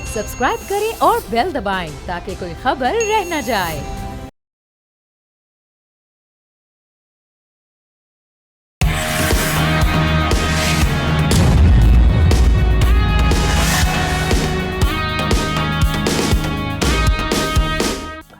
Subscribe करें और bell दबाएं ताकि कोई खबर रह न जाए।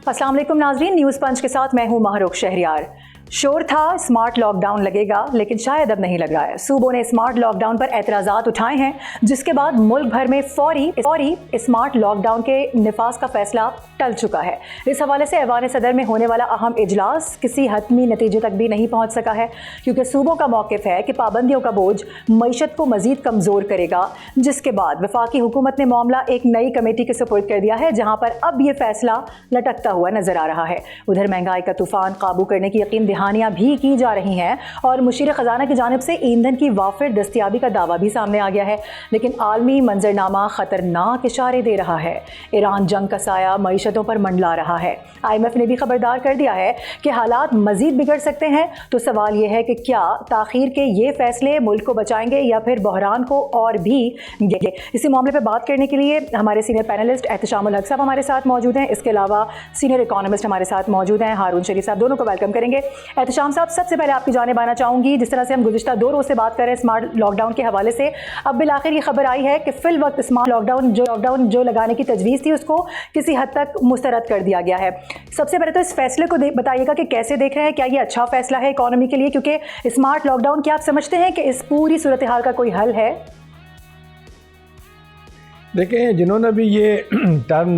अस्सलाम वालेकुम नाज़रीन, न्यूज़ पंच के साथ मैं हूं महरूख शहरियार। शोर था स्मार्ट लॉकडाउन लगेगा, लेकिन शायद अब नहीं लग रहा है। सूबों ने स्मार्ट लॉकडाउन पर एतराज़ात उठाए हैं, जिसके बाद मुल्क भर में फौरी स्मार्ट लॉकडाउन के निफाज का फैसला टल चुका है। इस हवाले से ऐवान सदर में होने वाला अहम इजलास किसी हतमी नतीजे तक भी नहीं पहुँच सका है, क्योंकि सूबों का मौक़िफ़ है कि पाबंदियों का बोझ मईशत को मज़ीद कमज़ोर करेगा। जिसके बाद वफाकी हुकूमत ने मामला एक नई कमेटी के सुपुर्द कर दिया है, जहाँ पर अब ये फैसला लटकता हुआ नजर आ रहा है। उधर महंगाई का तूफान काबू करने की यकीन दहानियाँ भी की जा रही हैं और मुशीर ख़जाना की जानिब से ईंधन की वाफिर दस्तियाबी का दावा भी सामने आ गया है, लेकिन आलमी मंजरनामा ख़तरनाक इशारे दे रहा है। ईरान जंग का साया मईशतों पर मंडला रहा है। IMF ने भी खबरदार कर दिया है कि हालात मज़ीद बिगड़ सकते हैं। तो सवाल यह है कि क्या ताख़ीर के ये फैसले मुल्क को बचाएंगे या फिर बहरान को और भी गिरेंगे। इसी मामले पर बात करने के लिए हमारे सीनियर पैनलिस्ट एहतशामुल हक साहब हमारे साथ मौजूद हैं। इसके अलावा सीनियर इकोनॉमिस्ट हमारे साथ मौजूद हैं, हारून शरीफ साहब। दोनों को वेलकम करेंगे। एहतशाम साहब, सबसे पहले आपकी जानिब आना चाहूँगी। जिस तरह से हम गुज़िश्ता 2 रोज़ से बात कर रहे हैं स्मार्ट लॉकडाउन के हवाले से, अब बिल आखिर ये खबर आई है कि फिल वक्त स्मार्ट लॉकडाउन जो लगाने की तजवीज़ थी उसको किसी हद तक मुस्तरद कर दिया गया है। सबसे पहले तो इस फैसले को बताइएगा कि कैसे देख रहे हैं, क्या ये अच्छा फैसला है इकोनॉमी के लिए, क्योंकि स्मार्ट लॉकडाउन क्या आप समझते हैं कि इस पूरी सूरत हाल का कोई हल है? देखें, जिन्होंने भी ये टर्म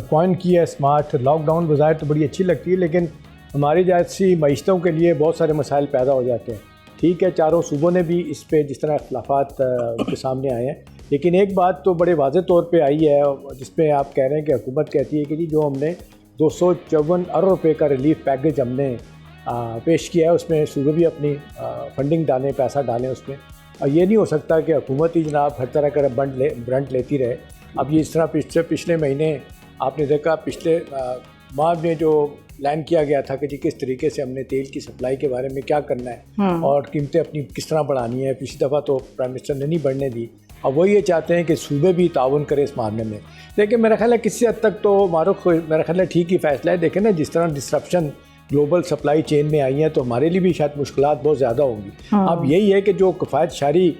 कॉइन किया स्मार्ट लॉकडाउन, बज़ाहिर तो बड़ी अच्छी लगती है, लेकिन हमारी जैसी मईशतों के लिए बहुत सारे मसाइल पैदा हो जाते हैं। ठीक है, चारों सूबों ने भी इस पे जिस तरह इख्तिलाफ़ात उनके सामने आए हैं, लेकिन एक बात तो बड़े वाज़ेह तौर पे आई है, जिसमें आप कह रहे हैं कि हुकूमत कहती है कि जी जो हमने 254 अरब रुपये का रिलीफ पैकेज हमने पेश किया है, उसमें सूबे भी अपनी फंडिंग डालें, पैसा डालें उसमें। और ये नहीं हो सकता कि हुकूमत ही जनाब हर तरह का ब्रंट लेती रहे। अब ये इस तरह पिछले महीने आपने देखा, पिछले माह में जो प्लान किया गया था कि जी किस तरीके से हमने तेल की सप्लाई के बारे में क्या करना है और कीमतें अपनी किस तरह बढ़ानी है। पिछली दफ़ा तो प्राइम मिनिस्टर ने नहीं बढ़ने दी। अब वो ये चाहते हैं कि सूबे भी ताउन करें इस मामले में। लेकिन मेरा ख्याल है किसी हद तक तो मारूफ मेरा ख्याल है ठीक ही फैसला है। देखें ना, जिस तरह डिस्ट्रप्शन ग्लोबल सप्लाई चेन में आई हैं, तो हमारे लिए भी शायद मुश्किलात बहुत ज़्यादा होंगी। अब यही है कि जो किफ़ायत शारी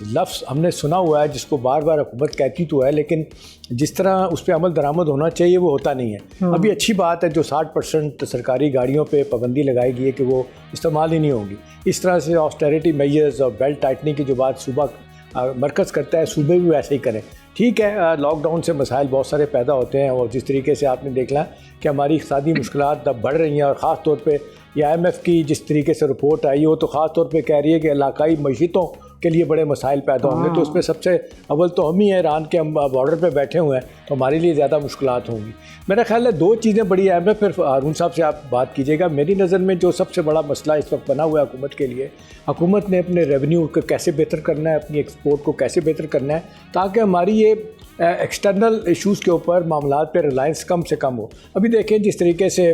लफ्ज़ हमने सुना हुआ है, जिसको बार बार हुकूमत कहती तो है, लेकिन जिस तरह उस पर अमल दरामद होना चाहिए वो होता नहीं है। अभी अच्छी बात है जो 60% सरकारी गाड़ियों पे पाबंदी लगाई गई है कि वो इस्तेमाल ही नहीं होगी। इस तरह से ऑस्टेरिटी मेजर्स और बेल्ट टाइटनिंग की जो बात सूबा मरकज़ करता है, सूबे भी वैसे ही करें। ठीक है, लॉकडाउन से मसाइल बहुत सारे पैदा होते हैं, और जिस तरीके से आपने देखना कि हमारी इक़्तिसादी मुश्किलात अब बढ़ रही हैं, और ख़ास तौर पे ये IMF की जिस तरीके से रिपोर्ट आई हो, तो ख़ास तौर पे कह रही है कि इलाकाई मईशतों के लिए बड़े मसाइल पैदा होंगे। तो उसमें सबसे अव्वल तो हम ही हैं, ईरान के हम बॉर्डर पे बैठे हुए हैं, तो हमारे लिए ज़्यादा मुश्किलात होंगी। मेरा ख्याल है 2 चीज़ें बड़ी अहम है। फिर हारून साहब से आप बात कीजिएगा। मेरी नज़र में जो सबसे बड़ा मसला इस वक्त बना हुआ है हुकूमत के लिए, हुकूमत ने अपने रेवेन्यू को कैसे बेहतर करना है, अपनी एक्सपोर्ट को कैसे बेहतर करना है, ताकि हमारी ये एक्सटर्नल इशूज़ के ऊपर मामलात पर रिलायंस कम से कम हो। अभी देखें जिस तरीके से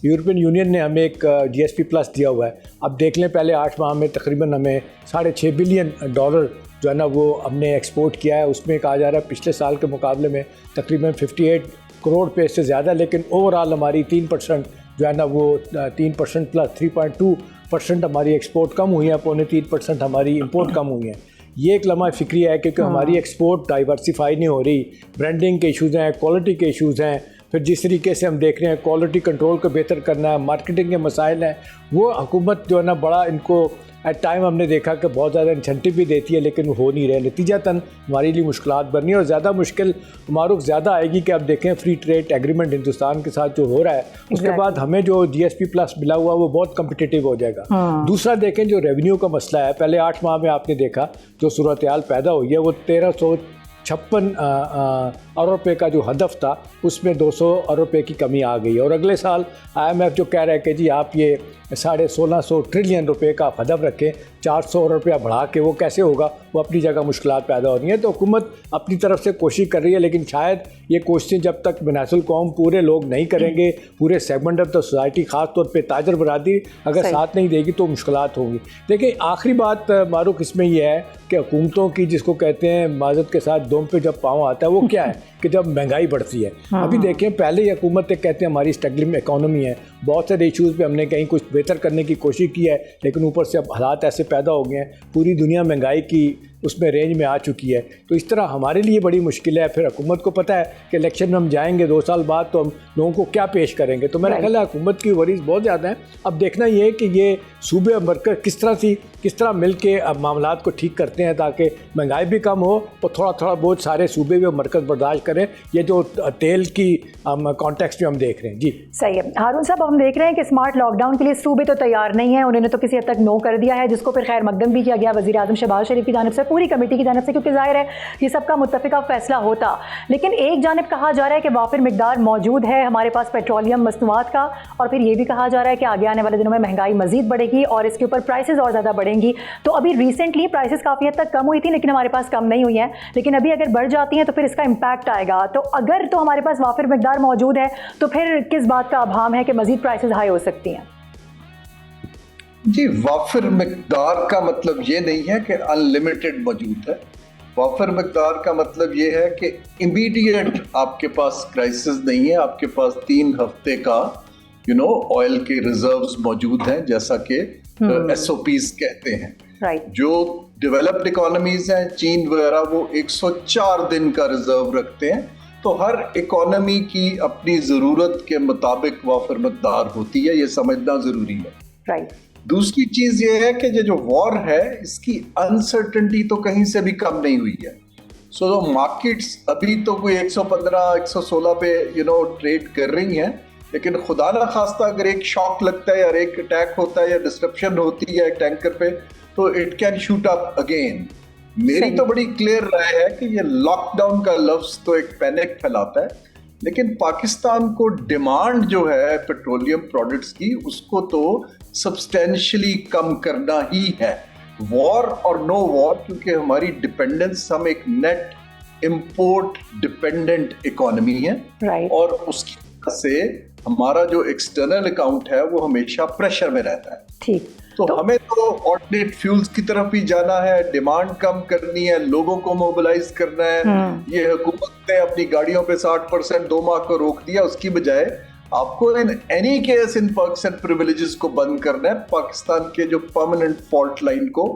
यूरोपियन यूनियन ने हमें एक GSP प्लस दिया हुआ है। अब देख लें, पहले 8 माह में तकरीबन हमें $6.5 बिलियन जो है ना वो हमने एक्सपोर्ट किया है। उसमें कहा जा रहा है पिछले साल के मुकाबले में तकरीबन 58 करोड़ पे से ज़्यादा, लेकिन ओवरऑल हमारी 3% जो है ना वो 3% प्लस 3.2% हमारी एक्सपोर्ट कम हुई है, 3.25% हमारी इंपोर्ट कम हुई है। ये एक लम्हा फ़िक्री है, क्योंकि हमारी एक्सपोर्ट डाइवर्सिफाई नहीं हो रही। ब्रांडिंग के इशूज़ हैं, क्वालिटी के इशूज़ हैं, फिर जिस तरीके से हम देख रहे हैं क्वालिटी कंट्रोल को बेहतर करना है, मार्केटिंग के मसाइल हैं, वो हुकूमत जो है ना बड़ा इनको एट टाइम हमने देखा कि बहुत ज़्यादा इंसेंटिव भी देती है, लेकिन वो हो नहीं रहे। नतीजतन हमारे लिए मुश्किलात बन रही है, और ज़्यादा मुश्किल मारूफ ज़्यादा आएगी कि अब देखें फ्री ट्रेड एग्रीमेंट हिंदुस्तान के साथ जो हो रहा है, उसके बाद हमें जो GSP प्लस मिला हुआ वो बहुत कम्पिटिटिव हो जाएगा। दूसरा देखें जो रेवेन्यू का मसला है, पहले 8 माह में आपने देखा जो सूरत हाल पैदा हुई है, वो 1356 अरब रुपये का जो हदफ था उसमें 200 अरब रुपये की कमी आ गई। और अगले साल IMF जो कह रहा है कि जी आप ये 1650 ट्रिलियन रुपए का हदफ रखें, 400 रुपया बढ़ा के वो कैसे होगा, वो अपनी जगह मुश्किलात पैदा हो रही हैं। तो हुकूमत अपनी तरफ से कोशिश कर रही है, लेकिन शायद ये कोशिशें जब तक बनासुल कौम पूरे लोग नहीं करेंगे, पूरे सेगमेंट ऑफ द सोसाइटी ख़ास तौर पे ताजर बरादरी अगर साथ नहीं देगी तो मुश्किलात होंगी। देखिए आखिरी बात मारूफ इसमें यह है कि हुकूमतों की जिसको कहते हैं माजत के साथ दुम पे जब पाँव आता है वो क्या है कि जब महंगाई बढ़ती है। अभी देखें पहले ही हुकूमतें कहते हैं हमारी स्ट्रगलिंग इकॉनमी है, बहुत सारे इशूज़ पे हमने कहीं कुछ बेहतर करने की कोशिश की है, लेकिन ऊपर से अब हालात ऐसे पैदा हो गए हैं, पूरी दुनिया महंगाई की उसमें रेंज में आ चुकी है। तो इस तरह हमारे लिए बड़ी मुश्किल है। फिर हुकूमत को पता है कि इलेक्शन में हम जाएंगे 2 साल बाद तो हम लोगों को क्या पेश करेंगे। तो मेरा ख्याल है हुकूमत की वरीज बहुत ज़्यादा है। अब देखना ये है कि ये सूबे मरकज़ किस तरह मिल के अब मामलात को ठीक करते हैं ताकि महंगाई भी कम हो और थोड़ा बहुत सारे सूबे भी मरकज़ बर्दाश्त करें। ये जो तेल की कॉन्टेक्स्ट में हम देख रहे हैं। जी सही है हारून साहब, हम देख रहे हैं कि स्मार्ट लॉकडाउन के लिए सूबे तो तैयार नहीं है, उन्होंने तो किसी हद तक नो कर दिया है, जिसको फिर खैर मकदम भी किया गया वज़ीर आज़म शहबाज शरीफ की जानिब से, पूरी कमेटी की जानिब से, क्योंकि जाहिर है ये सबका मुत्तफ़िका फैसला होता। लेकिन एक जानिब कहा जा रहा है कि वाफिर मिकदार मौजूद है हमारे पास पेट्रोलियम मसनूआत का, और फिर ये भी कहा जा रहा है कि आगे आने वाले दिनों में महंगाई मज़ीद बढ़ेगी और इसके ऊपर प्राइसेस और ज़्यादा बढ़ेंगी। तो अभी रिसेंटली प्राइसेस काफ़ी हद तक कम हुई थी, लेकिन हमारे पास कम नहीं हुई हैं, लेकिन अभी अगर बढ़ जाती हैं तो फिर इसका इम्पैक्ट आएगा। तो अगर तो हमारे पास वाफिर मिकदार मौजूद है तो फिर किस बात का अभाम है कि मज़ीद प्राइसेस हाई हो सकती हैं? जी, वाफिर मिकदार का मतलब ये नहीं है कि अनलिमिटेड मौजूद है। वाफिर मिकदार का मतलब ये है कि इमीडिएट आपके पास क्राइसिस नहीं है, आपके पास 3 हफ्ते का ऑयल के रिजर्व्स मौजूद हैं, जैसा कि SOPs कहते हैं। जो डेवलप्ड इकोनॉमीज हैं, चीन वगैरह, वो 104 दिन का रिजर्व रखते हैं। तो हर इकोनॉमी की अपनी ज़रूरत के मुताबिक वाफिर मिकदार होती है, ये समझना ज़रूरी है। दूसरी चीज़ ये है कि ये जो वॉर है इसकी अनसर्टेनिटी तो कहीं से भी कम नहीं हुई है। सो मार्केट्स अभी तो कोई 115 116 पे ट्रेड कर रही हैं, लेकिन खुदा ना खास्ता अगर एक शॉक लगता है या एक अटैक होता है या डिस्ट्रप्शन होती है टैंकर पे तो it can shoot up again. मेरी तो बड़ी क्लियर राय है कि ये लॉकडाउन का लफ्ज तो एक पैनिक फैलाता है, लेकिन पाकिस्तान को डिमांड जो है पेट्रोलियम प्रोडक्ट्स की उसको तो सब्सटेंशियली कम करना ही है, वॉर और नो वॉर, क्योंकि हमारी डिपेंडेंस, हम एक नेट इंपोर्ट डिपेंडेंट इकोनॉमी है और उसकी वजह से हमारा जो एक्सटर्नल अकाउंट है वो हमेशा प्रेशर में रहता है। ठीक, तो हमें तो ऑल्टरनेट फ्यूल्स की तरफ ही जाना है, डिमांड कम करनी है, लोगों को मोबिलाइज करना है। ये हुकूमत ने अपनी गाड़ियों पे 60% 2 माह को रोक दिया, उसकी बजाय आपको in any case in perks and privileges को बंद करना है पाकिस्तान के जो परमानेंट फॉल्ट लाइन को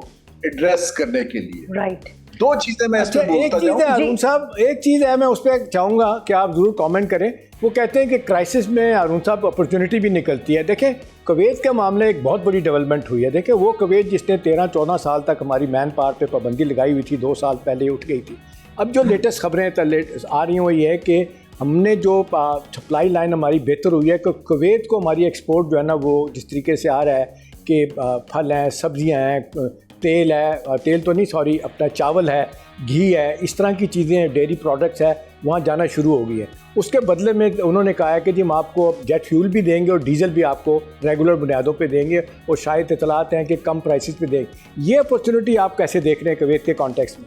एड्रेस करने के लिए। 2 चीजें मैं इसमें बोलता जाऊं। अरुण साहब, एक चीज़ है, मैं उस पर चाहूँगा कि आप ज़रूर कमेंट करें। वो कहते हैं कि क्राइसिस में अरुण साहब अपॉर्चुनिटी भी निकलती है। देखें कुवैत का मामला एक बहुत बड़ी डेवलपमेंट हुई है। देखें वो कुवैत जिसने 13-14 साल तक हमारी मैन पावर पे पाबंदी लगाई हुई थी, 2 साल पहले उठ गई थी। अब जो लेटेस्ट खबरें आ रही हैं वो ये है कि हमने जो सप्लाई लाइन हमारी बेहतर हुई है कि कुवैत को हमारी एक्सपोर्ट जो है ना वो जिस तरीके से आ रहा है कि फल हैं, सब्जियां हैं, तेल है, तेल तो नहीं सॉरी अपना चावल है, घी है, इस तरह की चीज़ें, डेयरी प्रोडक्ट्स है, वहाँ जाना शुरू हो गई है। उसके बदले में उन्होंने कहा है कि जी हम आपको जेट फ्यूल भी देंगे और डीजल भी आपको रेगुलर बुनियादों पे देंगे और शायद इतलात हैं कि कम प्राइसेस पे देंगे। ये अपॉर्चुनिटी आप कैसे देख रहे हैं कुवैत के कॉन्टेक्स्ट में?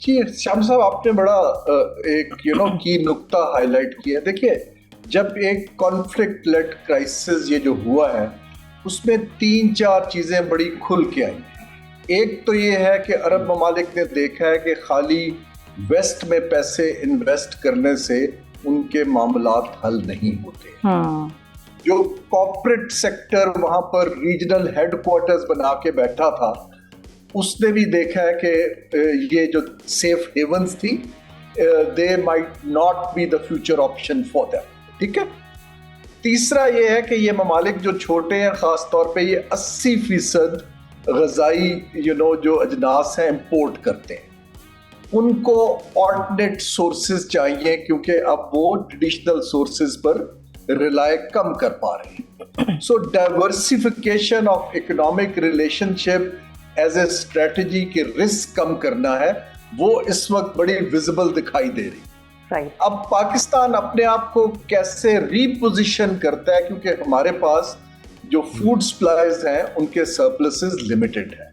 जी शाम साहब, आपने बड़ा एक की नुक्ता हाईलाइट किया। देखिए, जब एक कॉन्फ्लिक्ट लेड क्राइसिस ये जो हुआ है उसमें 3-4 चीज़ें बड़ी खुल के आई। एक तो ये है कि अरब ममालिक ने देखा है कि खाली वेस्ट में पैसे इन्वेस्ट करने से उनके मामलात हल नहीं होते। जो कॉर्पोरेट सेक्टर वहाँ पर रीजनल हेडक्वार्टर्स बना के बैठा था उसने भी देखा है कि ये जो सेफ हेवंस थी they might not be the future option for them. ठीक है। तीसरा ये है कि ये ममालिक जो छोटे हैं, ख़ास तौर पे ये 80% ग़ज़ाई जो अजनास हैं इम्पोर्ट करते हैं, उनको ऑल्टरनेट सोर्सेज चाहिए क्योंकि अब वो ट्रेडिशनल सोर्सेज पर रिलाय कम कर पा रहे हैं। So diversification of economic relationship as a strategy के रिस्क कम करना है, वो इस वक्त बड़ी विजिबल दिखाई दे रही। अब पाकिस्तान अपने आप को कैसे रीपोजिशन करता है, क्योंकि हमारे पास जो फूड सप्लाईज हैं उनके सरप्लसेस लिमिटेड हैं।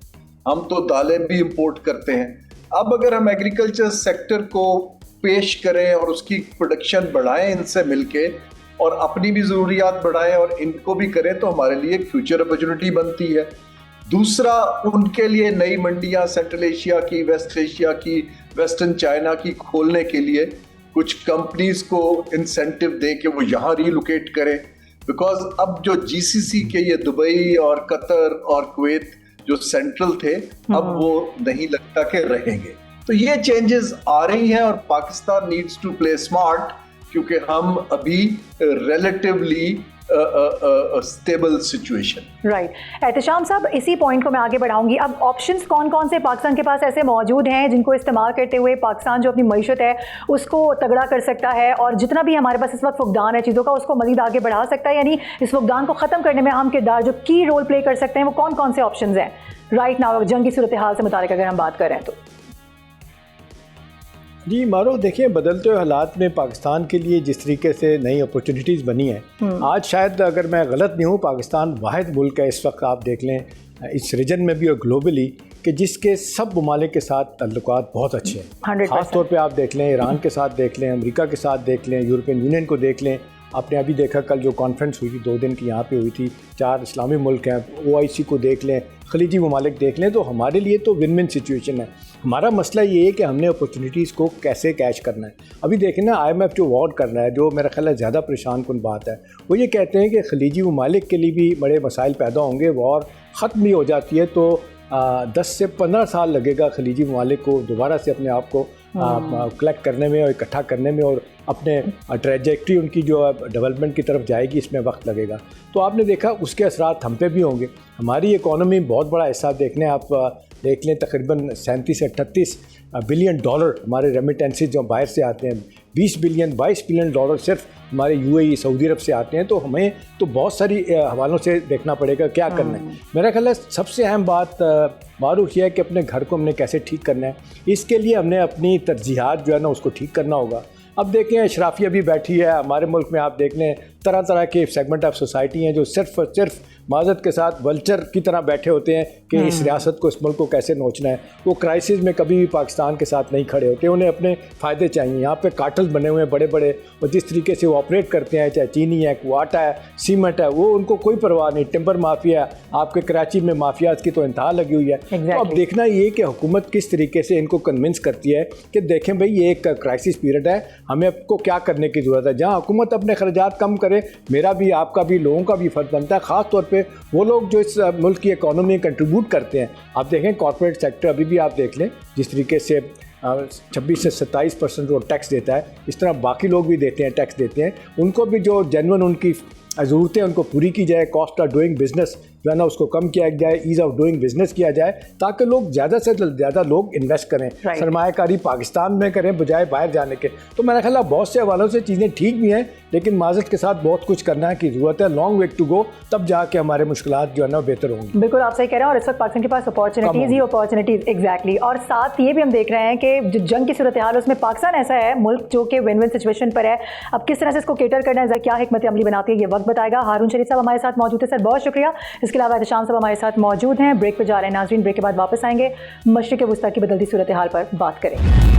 हम तो दालें भी इंपोर्ट करते हैं। अब अगर हम एग्रीकल्चर सेक्टर को पेश करें और उसकी प्रोडक्शन बढ़ाएं इनसे मिलके, और अपनी भी ज़रूरियात बढ़ाएं और इनको भी करें, तो हमारे लिए एक फ्यूचर अपॉर्चुनिटी बनती है। दूसरा, उनके लिए नई मंडियां सेंट्रल एशिया की, वेस्ट एशिया की, वेस्टर्न चाइना की खोलने के लिए कुछ कंपनीज को इंसेंटिव दे के वो यहाँ रीलोकेट करें, बिकॉज अब जो जीसीसी के ये दुबई और कतर और कुवैत जो सेंट्रल थे, अब वो नहीं लगता कि रहेंगे। तो ये चेंजेस आ रही हैं और Pakistan needs to play smart, क्योंकि हम अभी relatively stable situation. Right. Ehtesham sahab, इसी पॉइंट को मैं आगे बढ़ाऊंगी। अब ऑप्शंस कौन कौन से पाकिस्तान के पास ऐसे मौजूद हैं जिनको इस्तेमाल करते हुए पाकिस्तान जो अपनी मईशत है उसको तगड़ा कर सकता है, और जितना भी हमारे पास इस वक्त फुकदान है चीज़ों का उसको मज़ीद आगे बढ़ा सकता है, यानी इस फुकदान को ख़त्म करने में अहम किरदार जो की रोल प्ले कर सकते हैं, वो कौन कौन से ऑप्शंस हैं राइट नाउ जंगी सूरत हाल से मुतालिक अगर हम बात कर रहे हैं तो? जी मारो, देखिए बदलते हुए हालात में पाकिस्तान के लिए जिस तरीके से नई अपॉर्चुनिटीज़ बनी हैं, आज शायद अगर मैं गलत नहीं हूँ पाकिस्तान वाहिद मुल्क है इस वक्त, आप देख लें इस रीजन में भी और ग्लोबली, कि जिसके सब ममालिक के साथ ताल्लुकात बहुत अच्छे हैं। ख़ास तौर पे आप देख लें ईरान के साथ देख लें, अमेरिका के साथ देख लें, यूरोपियन यूनियन को देख लें। आपने अभी देखा कल जो कॉन्फ्रेंस हुई थी 2 दिन की यहाँ पे हुई थी, 4 इस्लामी मुल्क हैं, OIC को देख लें, खलीजी ममालिक देख लें, तो हमारे लिए तो विन विन सिचुएशन है। हमारा मसला ये है कि हमने अपॉर्चुनिटीज़ को कैसे कैच करना है। अभी देखें ना, IMF जो वार्न कर रहा है, जो मेरा ख्याल है ज़्यादा परेशान कुन बात है, वो ये कहते हैं कि खलीजी ममालिक के लिए भी बड़े मसाइल पैदा होंगे, वॉर ख़त्म भी हो जाती है तो 10 से 15 साल लगेगा खलीजी ममालिक को दोबारा से अपने आप को कलेक्ट करने में और इकट्ठा करने में, और अपने ट्रैजेक्टरी उनकी जो डेवलपमेंट की तरफ जाएगी इसमें वक्त लगेगा। तो आपने देखा उसके असरात हम पे भी होंगे। हमारी इकोनॉमी बहुत बड़ा हिस्सा देखने आप देख लें, तकरीबन 37 से 38 बिलियन डॉलर हमारे रेमिटेंसेज जो बाहर से आते हैं, 22 बिलियन डॉलर सिर्फ हमारे UAE सऊदी अरब से आते हैं। तो हमें तो बहुत सारी हवालों से देखना पड़ेगा क्या करना है। मेरा ख्याल है सबसे अहम बात मारूफ ये है कि अपने घर को हमने कैसे ठीक करना है, इसके लिए हमने अपनी तरजीहात जो है ना उसको ठीक करना होगा। अब देखें अशराफिया भी बैठी है हमारे मुल्क में, आप देख लें तरह तरह के सेगमेंट ऑफ सोसाइटी हैं जो सिर्फ और सिर्फ माजत के साथ वल्चर की तरह बैठे होते हैं कि इस रियासत को, इस मुल्क को कैसे नोचना है। वो क्राइसिस में कभी भी पाकिस्तान के साथ नहीं खड़े होते, उन्हें अपने फ़ायदे चाहिए। यहाँ पे कार्टल्स बने हुए हैं बड़े बड़े, और जिस तरीके से वो ऑपरेट करते हैं, चाहे चीनी है, आटा है, सीमेंट है, वो उनको कोई परवाह नहीं। टिम्बर माफिया, आपके कराची में माफियाज की तो इंतहा लगी हुई है। तो अब देखना ये कि हुकूमत किस तरीके से इनको कन्विंस करती है कि देखें भाई ये एक क्राइसिस पीरियड है, हमें आपको क्या करने की ज़रूरत है। जहाँ हुकूमत अपने खर्चात कम करे, मेरा भी आपका भी लोगों का भी फ़र्ज बनता है, ख़ास तौर पर वो लोग जो इस मुल्क की इकोनॉमी में कंट्रीब्यूट करते हैं। आप देखें कॉर्पोरेट सेक्टर अभी भी आप देख लें जिस तरीके से 26 से 27% वो टैक्स देता है, इस तरह बाकी लोग भी देते हैं, टैक्स देते हैं। उनको भी जो जेन्युइन उनकी ज़रूरतें उनको पूरी की जाए, कॉस्ट ऑफ डूइंग बिजनेस जो है ना उसको कम किया जाए, ईज़ ऑफ डूइंग बिजनेस किया जाए, ताकि लोग ज़्यादा से ज़्यादा लोग इन्वेस्ट करें, सरमायाकारी पाकिस्तान में करें बजाय बाहर जाने के। तो मेरा ख्याल है बहुत से हवालों से चीज़ें ठीक भी हैं, लेकिन माजत के साथ बहुत कुछ करना की ज़रूरत है। लॉन्ग वे टू गो, तब जाके हमारे मुश्किलात जो है ना बेहतर होंगी। बिल्कुल आप सही कह रहे हैं, और इस वक्त पाकिस्तान के पास अपॉर्चुनिटीज़ ही अपॉर्चुनिटीज़ एग्जैक्टली। और साथ ये भी हम देख रहे हैं कि जो जंग की सूरत हाल है उसमें पाकिस्तान ऐसा है मुल्क जो कि विन विन सिचुएशन पर है। अब किस तरह से इसको केटर करना है, क्या हिकमत अमली बनाती है, ये वक्त बताएगा। हारून शरीफ साहब हमारे साथ मौजूद है, सर बहुत शुक्रिया। इसके अलावा एहतशाम साहब हमारे साथ मौजूद हैं। ब्रेक पे जा रहे हैं नाज़रीन, ब्रेक के बाद वापस आएंगे, मशरिक़ वुस्ता की बदलती सूरत हाल पर बात करेंगे।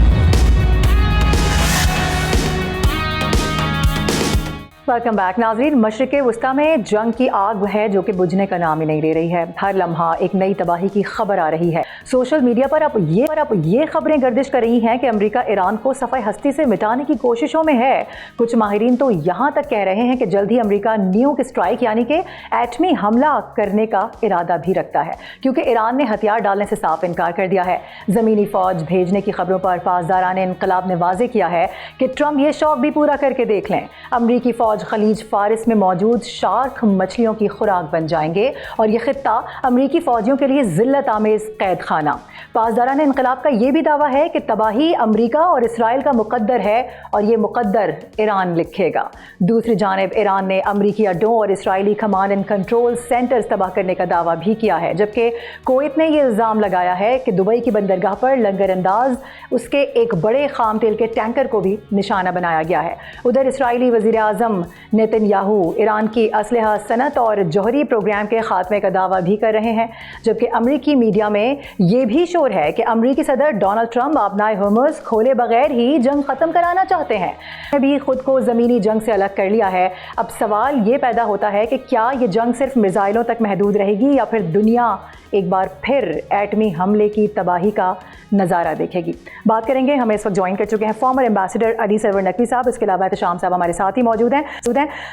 वेलकम बैक नाज़रीन। मशरिक़ वुस्ता में जंग की आग है जो कि बुझने का नाम ही नहीं ले रही है। हर लम्हा एक नई तबाही की खबर आ रही है। सोशल मीडिया पर अब ये खबरें गर्दिश कर रही हैं कि अमेरिका ईरान को सफ़े हस्ती से मिटाने की कोशिशों में है। कुछ माहिरीन तो यहाँ तक कह रहे हैं कि जल्द ही अमेरिका न्यूक स्ट्राइक यानी कि एटमी हमला करने का इरादा भी रखता है, क्योंकि ईरान ने हथियार डालने से साफ इनकार कर दिया है। ज़मीनी फ़ौज भेजने की खबरों पर पासदारान इनकलाब ने वाज़े किया है कि ट्रंप ये शौक भी पूरा करके देख लें। अमरीकी फ़ौज खलीज फारिस में मौजूद शार्क मछलियों की खुराक बन जाएंगे और ये खित्ता अमरीकी फ़ौजियों के लिए ज़िल्लत आमेज़ कैद खाना। पासदारान इनकलाब का ये भी दावा है कि तबाही अमरीका और इसराइल का मुकद्दर है और ये मुकद्दर ईरान लिखेगा। दूसरी जानिब ईरान ने अमरीकी अड्डों और Israeli command and control centres तबाह करने का दावा भी किया है, जबकि कुवैत ने यह इल्ज़ाम लगाया है कि दुबई की बंदरगाह पर लंगर अंदाज उसके एक बड़े खाम तेल के टैंकर को भी निशाना बनाया गया है। उधर इसराइली वज़ीर आज़म नेतन्याहू ईरान की असलहा सनत और जौहरी प्रोग्राम के खात्मे का दावा भी कर रहे हैं, जबकि अमरीकी मीडिया में ये भी शोर है कि अमरीकी सदर डोनाल्ड ट्रंप अपना हॉर्मुज़ खोले बगैर ही जंग ख़त्म कराना चाहते हैं। भी खुद को ज़मीनी जंग से अलग कर लिया है। अब सवाल ये पैदा होता है कि क्या ये जंग सिर्फ मिसाइलों तक महदूद रहेगी या फिर दुनिया एक बार फिर एटमी हमले की तबाही का नज़ारा देखेगी। बात करेंगे, हमें इस वक्त ज्वाइन कर चुके हैं फॉर्मर एम्बेसडर अली सरवर नकवी साहब, इसके अलावा एहतशाम साहब हमारे साथ ही मौजूद हैं।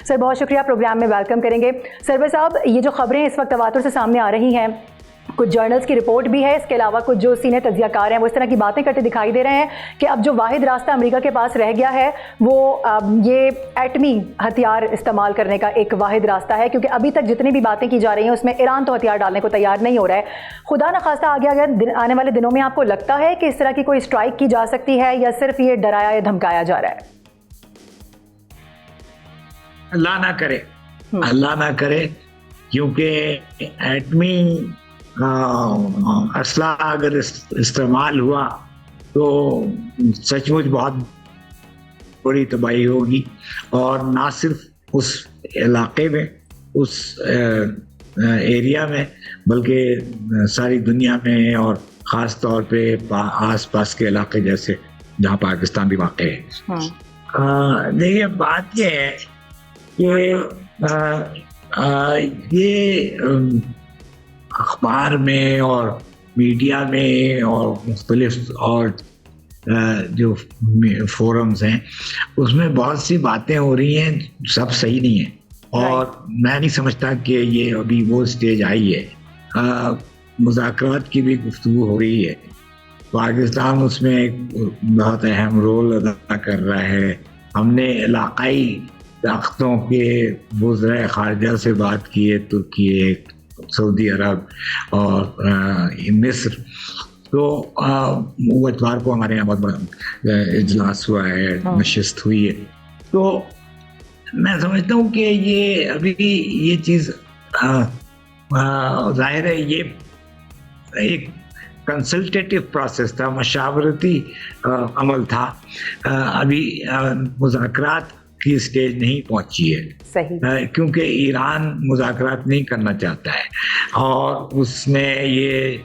सर बहुत शुक्रिया, प्रोग्राम में वेलकम करेंगे। सरवर साहब, ये जो खबरें इस वक्त तवातुर से सामने आ रही हैं, कुछ जर्नल्स की रिपोर्ट भी है, इसके अलावा कुछ जो सीनियर तज्जियाकार हैं वो इस तरह की बातें करते दिखाई दे रहे हैं कि अब जो वाहिद रास्ता अमेरिका के पास रह गया है वो ये एटमी हथियार इस्तेमाल करने का एक वाहिद रास्ता है, क्योंकि अभी तक जितनी भी बातें की जा रही हैं उसमें ईरान तो हथियार डालने को तैयार नहीं हो रहा है। खुदा न खास्ता आने वाले दिनों में आपको लगता है कि इस तरह की कोई स्ट्राइक की जा सकती है या सिर्फ ये डराया या धमकाया जा रहा है? अल्लाह ना करे, क्योंकि एटमी असला अगर इस्तेमाल हुआ तो सचमुच बहुत बड़ी तबाही होगी, और ना सिर्फ उस इलाके में, उस एरिया में, बल्कि सारी दुनिया में, और ख़ास तौर पे आसपास के इलाके जैसे जहाँ पाकिस्तान भी वाक़ है। देखिए, बात ये है कि ये अखबार में और मीडिया में और मुख्तलिफ और जो फोरम्स हैं उसमें बहुत सी बातें हो रही हैं, सब सही नहीं है, और मैं नहीं समझता कि ये अभी वो स्टेज आई है। मुज़ाकरात की भी गुफ्तगू हो रही है, पाकिस्तान उसमें एक बहुत अहम रोल अदा कर रहा है। हमने इलाकाई ताकतों के वज़ीर ख़ारिजा से बात की है, तुर्की, सऊदी अरब और मिस्र, तो वो इतवार को हमारे यहाँ बहुत बड़ा इजलास हुआ है, नशिस्त हुई है। तो मैं समझता हूँ कि ये अभी ये चीज़ जाहिर है ये एक कंसल्टेटिव प्रोसेस था, मशावरती अमल था, अभी मुज़ाकरात की स्टेज नहीं पहुंची है। सही। क्योंकि ईरान मुज़ाकरात नहीं करना चाहता है, और उसने ये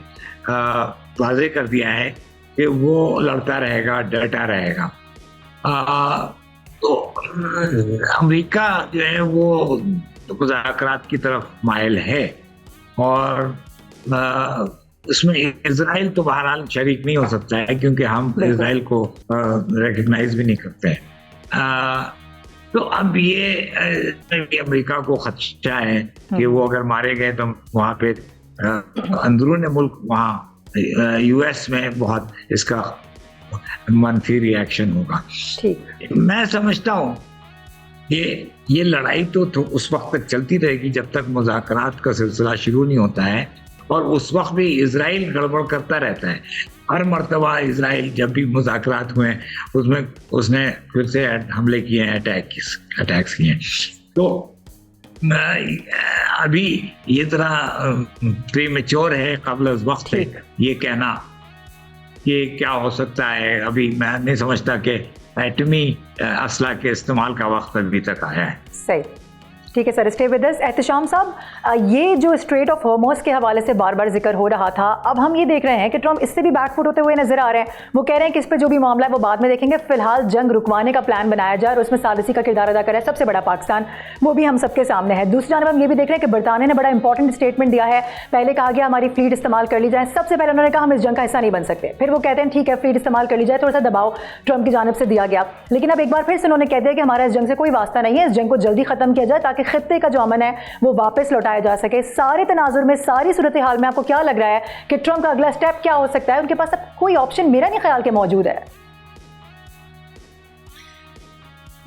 वाज़ेह कर दिया है कि वो लड़ता रहेगा, डटा रहेगा। तो अमेरिका जो है वो मुज़ाकरात की तरफ माइल है, और उसमें इजराइल तो बहरहाल शरीक नहीं हो सकता है, क्योंकि हम इजराइल को रिकग्नाइज भी नहीं करते हैं। तो अब ये अमेरिका को खदशा है कि वो अगर मारे गए तो वहाँ पे अंदरून मुल्क, वहाँ यूएस में बहुत इसका मनफी रिएक्शन होगा। ठीक। मैं समझता हूँ ये लड़ाई तो उस वक्त तक चलती रहेगी जब तक मुज़ाकरात का सिलसिला शुरू नहीं होता है, और उस वक्त भी इजराइल गड़बड़ करता रहता है। हर मर्तबा इजराइल जब भी मुज़ाकरात हुए उसमें उसने फिर से हमले किए हैं, अटैक्स किए हैं। तो अभी ये तरह प्रीमेच्योर है, कबल वक्त है ये कहना कि क्या हो सकता है। अभी मैं नहीं समझता कि एटमी असला के इस्तेमाल का वक्त अभी तक आया है। सही, ठीक है sir, stay with us. Ehtesham साहब, ये जो स्ट्रेट ऑफ हॉर्मुज़ के हवाले से बार बार जिक्र हो रहा था, अब हम ये देख रहे हैं कि ट्रंप इससे भी बैकफुट होते हुए नजर आ रहे हैं। वो कह रहे हैं कि इस पर जो भी मामला है वो बाद में देखेंगे, फिलहाल जंग रुकवाने का प्लान बनाया जाए, और उसमें सालिसी का किरदार अदा करे सबसे बड़ा पाकिस्तान, वो भी हम सबके सामने है। दूसरी जानब हम ये भी देख रहे हैं कि बरतानिया ने बड़ा इंपॉर्टेंट स्टेटमेंट दिया है। पहले कहा गया हमारी फ्लीट इस्तेमाल कर ली जाए, सबसे पहले उन्होंने कहा हम इस जंग का हिस्सा नहीं बन सकते, फिर वो कहते हैं ठीक है फ्लीट इस्तेमाल कर ली जाए, थोड़ा सा दबाव ट्रंप की जानब से दिया गया, लेकिन अब एक बार फिर से उन्होंने कह दिया कि हमारा इस जंग से कोई वास्ता नहीं है, इस जंग को जल्दी खत्म किया जाए ताकि खित्ते का जो अमन है वो वापस लौटाया जा सके। सारे तनाजुर में, सारी सूरत हाल में आपको क्या लग रहा है कि ट्रंप का अगला स्टेप क्या हो सकता है? उनके पास अब कोई ऑप्शन मेरा नहीं ख्याल के मौजूद है।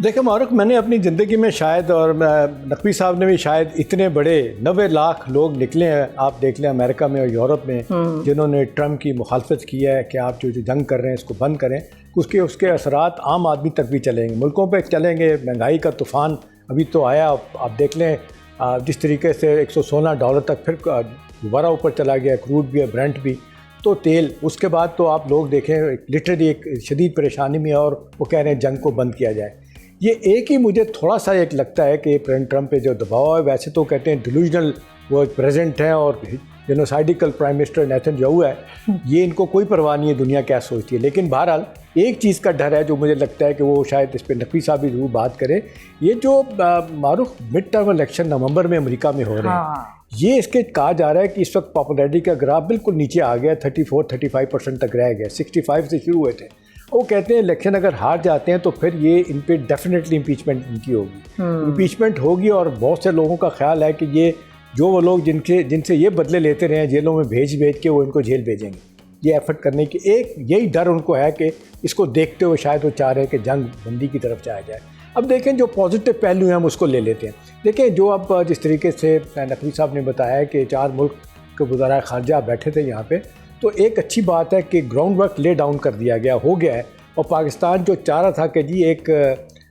देखिए मारूक, मैंने अपनी ज़िंदगी में शायद, और नकवी साहब ने भी शायद, इतने बड़े 90 लाख लोग निकले हैं, आप देख लें अमेरिका में और यूरोप में, जिन्होंने ट्रंप की मुखालफत की है कि आप जो जंग कर रहे हैं इसको बंद करें। उसके असरात आम आदमी तक भी चलेंगे, मुल्कों पर चलेंगे। महंगाई का तूफ़ान अभी तो आया, आप देख लें जिस तरीके से $116 तक फिर दोबारा ऊपर चला गया, क्रूड भी है, ब्रेंट भी, तो तेल। उसके बाद तो आप लोग देखें लिटरली एक शदीद परेशानी में, और वो कह रहे हैं जंग को बंद किया जाए। ये एक ही मुझे थोड़ा सा एक लगता है कि प्रेसिडेंट ट्रंप पे जो दबाव है, वैसे तो कहते हैं डिलूजनल वो प्रेजेंट हैं और जेनोसाइडिकल प्राइम मिनिस्टर नेतन्याहू है, ये इनको कोई परवाह नहीं है दुनिया क्या सोचती है। लेकिन बहरहाल एक चीज़ का डर है जो मुझे लगता है कि वो शायद इस पर नकवी साहब भी ज़रूर बात करें, ये जो मारूफ मिड टर्म इलेक्शन नवंबर में अमेरिका में हो रहे हैं, ये इसके कहा जा रहा है कि इस वक्त पॉपुलैरिटी का ग्राफ बिल्कुल नीचे आ गया, 34-35% तक रह गया, 65 से शुरू हुए थे। वो कहते हैं इलेक्शन अगर हार जाते हैं तो फिर ये इन पर डेफिनेटली इम्पीचमेंट इनकी होगी, इम्पीचमेंट होगी। और बहुत से लोगों का ख्याल है कि ये जो वो लोग जिनसे ये बदले लेते रहे हैं जेलों में भेज के वो इनको जेल भेजेंगे, ये एफर्ट करने की एक यही डर उनको है कि इसको देखते हुए शायद वो चाह रहे हैं कि जंग बंदी की तरफ जाया जाए। अब देखें जो पॉजिटिव पहलू हैं हम उसको ले लेते हैं। देखें जो अब जिस तरीके से नकवी साहब ने बताया कि 4 मुल्क के वज़राए ख़ारजा बैठे थे यहाँ पे, तो एक अच्छी बात है कि ग्राउंड वर्क ले डाउन कर दिया गया, हो गया है। और पाकिस्तान जो चाह रहा था कि जी एक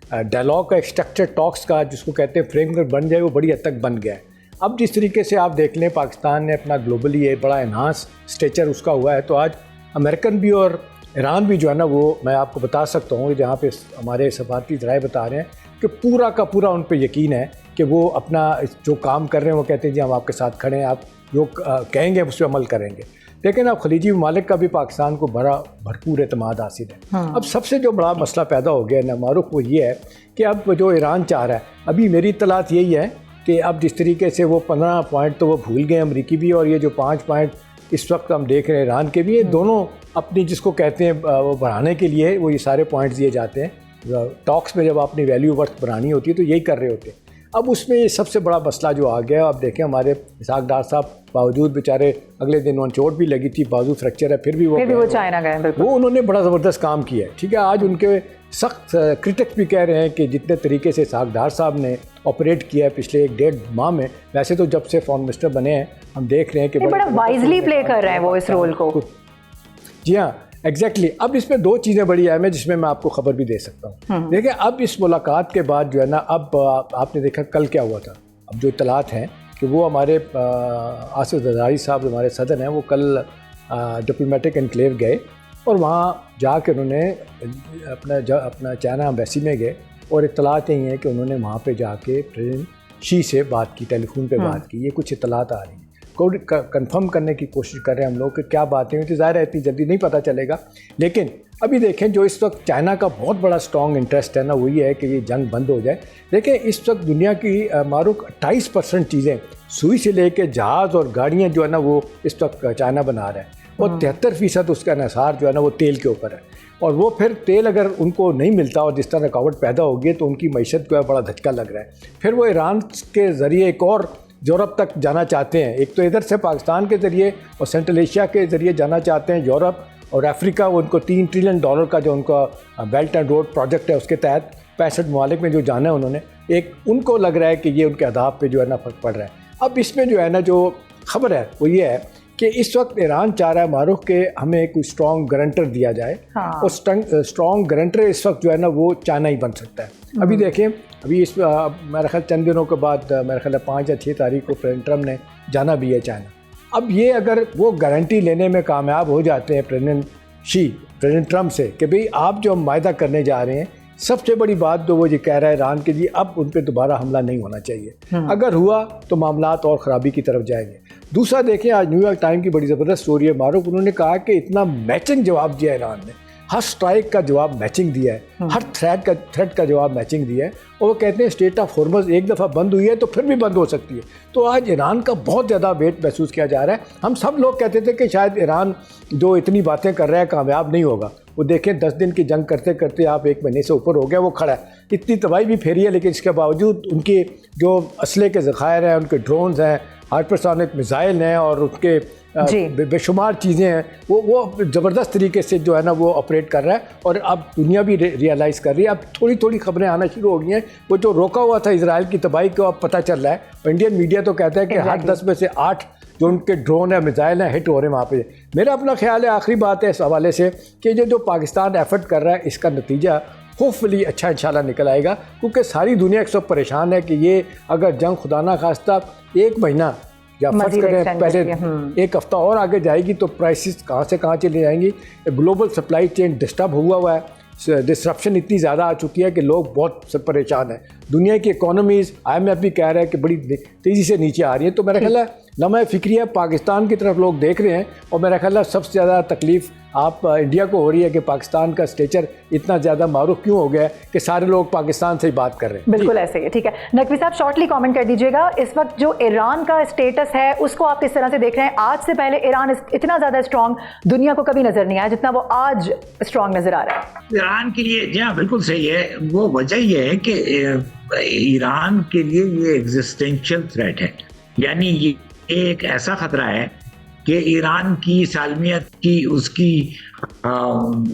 डायलॉग का, एक स्ट्रक्चर टॉक्स का जिसको कहते हैं फ्रेमवर्क बन जाए, वो बड़ी हद तक बन गया है। अब जिस तरीके से आप देख लें पाकिस्तान ने अपना ग्लोबली ये बड़ा एनहांस स्टेचर उसका हुआ है, तो आज अमेरिकन भी और ईरान भी जो है ना, वो मैं आपको बता सकता हूँ जहाँ पे हमारे सफारती ज़राए बता रहे हैं कि पूरा का पूरा उन पर यकीन है कि वो अपना जो काम कर रहे हैं वो कहते हैं जी हम आपके साथ खड़े हैं, आप जो कहेंगे उस पर अमल करेंगे। लेकिन अब खलीजी ममालिक का भी पाकिस्तान को बड़ा भरपूर एतमाद हासिल है। अब सबसे जो बड़ा मसला पैदा हो गया ना मारूफ, वो ये है कि अब जो ईरान चाह रहा है, अभी मेरी इत्तलात यही है कि अब जिस तरीके से वो 15 पॉइंट तो वो भूल गए अमरीकी भी, और ये जो 5 पॉइंट इस वक्त हम देख रहे हैं ईरान के भी, ये दोनों अपनी जिसको कहते हैं वो बढ़ाने के लिए वो ये सारे पॉइंट्स दिए जाते हैं। टॉक्स में जब अपनी वैल्यू वर्थ बढ़ानी होती है तो यही कर रहे होते हैं। अब उसमें ये सबसे बड़ा मसला जो आ गया, अब देखें हमारे इसहाक डार साहब बावजूद बेचारे अगले दिन उन चोट भी लगी थी, बाजू फ्रैक्चर है, फिर भी वो चाइना गए, वो उन्होंने बड़ा ज़बरदस्त काम किया है। ठीक है, आज उनके सख्त क्रिटिक्स भी कह रहे हैं कि जितने तरीके से इसहाक डार साहब ने ऑपरेट किया है पिछले 1-1.5 माह में, वैसे तो जब से फॉरेन मिनिस्टर बने हैं हम देख रहे हैं कि बड़ा वाइजली प्ले कर रहे हैं वो इस रोल को। जी हाँ, एग्जैक्टली। अब इसमें 2 चीज़ें बड़ी अहम है जिसमें मैं आपको खबर भी दे सकता हूँ। देखिए अब इस मुलाकात के बाद जो है ना, अब आपने देखा कल क्या हुआ था। अब जो इत्तलात हैं कि वो हमारे आसिफ ज़रदारी साहब हमारे सदर हैं, वो कल डिप्लोमेटिक एनक्लेव गए और वहाँ जाके उन्होंने अपना चाइना एम्बेसी में गए, और इत्तलात यही हैं कि उन्होंने वहाँ पे जाके प्रेसिडेंट शी से बात की, टेलीफोन पे बात की। ये कुछ इत्तलात आ रही हैं, कंफर्म करने की कोशिश कर रहे हैं हम लोग कि क्या बातें हुई। तो ज़ाहिर है इतनी जल्दी नहीं पता चलेगा, लेकिन अभी देखें जो इस वक्त चाइना का बहुत बड़ा स्ट्रॉन्ग इंटरेस्ट है ना, वही है कि ये जंग बंद हो जाए। देखें इस वक्त दुनिया की मारूफ 28% चीज़ें सुई से लेके जहाज़ और गाड़ियाँ जो है ना वो इस वक्त चाइना बना रहा है, और 73% उसका इन्हिसार जो है ना वो तेल के ऊपर है। और वो फिर तेल अगर उनको नहीं मिलता और जिस तरह रुकावट पैदा होगी तो उनकी मईशत को बड़ा धचका लग रहा है। फिर वो ईरान के ज़रिए एक और यूरोप तक जाना चाहते हैं, एक तो इधर से पाकिस्तान के ज़रिए और सेंट्रल एशिया के ज़रिए जाना चाहते हैं यूरोप और अफ्रीका। वो उनको $3 ट्रिलियन का जो उनका बेल्ट एंड रोड प्रोजेक्ट है उसके तहत 65 ममालिक में जो जाना है उन्होंने, एक उनको लग रहा है कि ये उनके अहदाफ पे जो है ना फ़र्क पड़ रहा है। अब इसमें जो है ना जो खबर है वो ये है कि इस वक्त ईरान चाह रहा है मारूफ के हमें कोई स्ट्रॉन्ग गारंटर दिया जाए। और स्ट्रॉन्ग गारंटर इस वक्त जो है ना वो चाइना ही बन सकता है। अभी देखें, अभी इस मेरे ख्याल चंद दिनों के बाद मेरे ख्याल 5 या 6 तारीख को प्रेसिडेंट ट्रंप ने जाना भी है चाइना। अब ये अगर वो गारंटी लेने में कामयाब हो जाते हैं प्रेसिडेंट ट्रंप से कि भाई आप जो मायदा करने जा रहे हैं, सबसे बड़ी बात तो वो ये कह रहा है ईरान के लिए अब उन पर दोबारा हमला नहीं होना चाहिए। अगर हुआ तो मामलात और ख़राबी की तरफ जाएंगे। दूसरा देखें, आज न्यूयॉर्क टाइम की बड़ी ज़बरदस्त स्टोरी है मारूफ, उन्होंने कहा कि इतना मैचिंग जवाब दिया ईरान ने, हर स्ट्राइक का जवाब मैचिंग दिया है, हर थ्रेट का जवाब मैचिंग दिया है। और वो कहते हैं स्टेट ऑफ हॉर्मज़ एक दफ़ा बंद हुई है तो फिर भी बंद हो सकती है। तो आज ईरान का बहुत ज़्यादा वेट महसूस किया जा रहा है। हम सब लोग कहते थे कि शायद ईरान जो इतनी बातें कर रहा है कामयाब नहीं होगा। वो देखें 10 दिन की जंग करते करते आप 1 महीने से ऊपर हो गया, वो खड़ा है, इतनी तबाही भी फेरी है, लेकिन इसके बावजूद उनके जो असले के ज़खायर हैं, उनके ड्रोन्स हैं, हाइपरसोनिक मिसाइल हैं और उसके बेशुमार चीज़ें हैं, वो ज़बरदस्त तरीके से जो है ना वो ऑपरेट कर रहा है। और अब दुनिया भी रियलाइज़ कर रही है, अब थोड़ी थोड़ी खबरें आना शुरू हो गई हैं। वो जो रोका हुआ था इजराइल की तबाही को अब पता चल रहा है। इंडियन मीडिया तो कहता है कि हर 10 में से 8 जो उनके ड्रोन है, मिसाइल हैं, हिट हो रहे हैं वहाँ पे। मेरा अपना ख्याल है, आखिरी बात है इस हवाले से, कि जो पाकिस्तान एफर्ट कर रहा है इसका नतीजा होपफुली अच्छा इंशाल्लाह निकल आएगा, क्योंकि सारी दुनिया एक सब परेशान है कि ये अगर जंग खुदा ना खास्ता 1 महीना या फर्ज करें पहले 1 हफ्ता और आगे जाएगी तो प्राइसेस कहाँ से कहाँ चली जाएंगी। ग्लोबल सप्लाई चेन डिस्टर्ब हुआ है, डिसरप्शन इतनी ज़्यादा आ चुकी है कि लोग बहुत सब परेशान हैं। दुनिया की इकोनॉमीज़ IMF भी कह रहा है कि बड़ी तेज़ी से नीचे आ रही है। तो मेरा ख्याल है लम्हा फ़िक्रिया पाकिस्तान की तरफ लोग देख रहे हैं, और मेरा ख्याल है सबसे ज़्यादा तकलीफ़ आप इंडिया को हो रही है कि पाकिस्तान का स्टेचर इतना ज़्यादा मारूफ क्यों हो गया है कि सारे लोग पाकिस्तान से ही बात कर रहे हैं। बिल्कुल ऐसे ही है। ठीक है, नकवी साहब शॉर्टली कमेंट कर दीजिएगा, इस वक्त जो ईरान का स्टेटस है उसको आप किस तरह से देख रहे हैं? आज से पहले ईरान इतना ज़्यादा स्ट्रॉन्ग दुनिया को कभी नज़र नहीं आया जितना वो आज स्ट्रॉन्ग नज़र आ रहा है। ईरान के लिए जी हाँ बिल्कुल सही है। वो वजह यह है कि ईरान के लिए ये एग्जिस्टेंशियल थ्रेट है, यानी ये एक ऐसा खतरा है कि ईरान की सालमियत की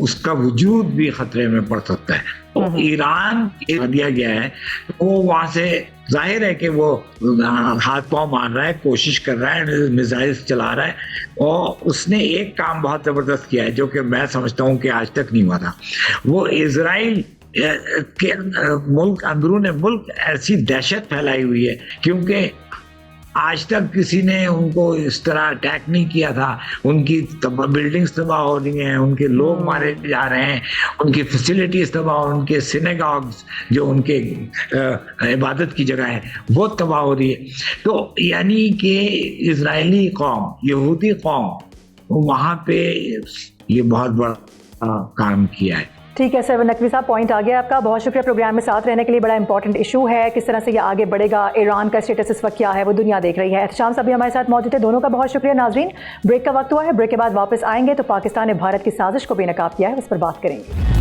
उसका वजूद भी खतरे में पड़ सकता है। तो ईरान दिया गया है, वो वहां से जाहिर है कि वो हाथ पांव मार रहा है, कोशिश कर रहा है, मिसाइल चला रहा है, और उसने एक काम बहुत जबरदस्त किया है जो कि मैं समझता हूँ कि आज तक नहीं हुआ था। वो इजराइल के मुल्क अंदरून मुल्क ऐसी दहशत फैलाई हुई है, क्योंकि आज तक किसी ने उनको इस तरह अटैक नहीं किया था। उनकी बिल्डिंग्स तबाह हो रही हैं, उनके लोग मारे जा रहे हैं, उनकी फैसिलिटीज तबाह, उनके सिनेगॉग्स जो उनके इबादत की जगह है वो तबाह हो रही है। तो यानी कि इजरायली कौम, यहूदी कौम वहाँ पे ये बहुत बड़ा काम किया है। ठीक है सर, नकवी साहब पॉइंट आ गया आपका, बहुत शुक्रिया प्रोग्राम में साथ रहने के लिए। बड़ा इंपॉर्टेंट इशू है, किस तरह से ये आगे बढ़ेगा, ईरान का स्टेटस इस वक्त क्या है वो दुनिया देख रही है। एहतशाम साहब भी हमारे साथ मौजूद है, दोनों का बहुत शुक्रिया। नाजरीन, ब्रेक का वक्त हुआ है, ब्रेक के बाद वापस आएंगे तो पाकिस्तान ने भारत की साजिश को बेनकाब किया है, उस पर बात करेंगे।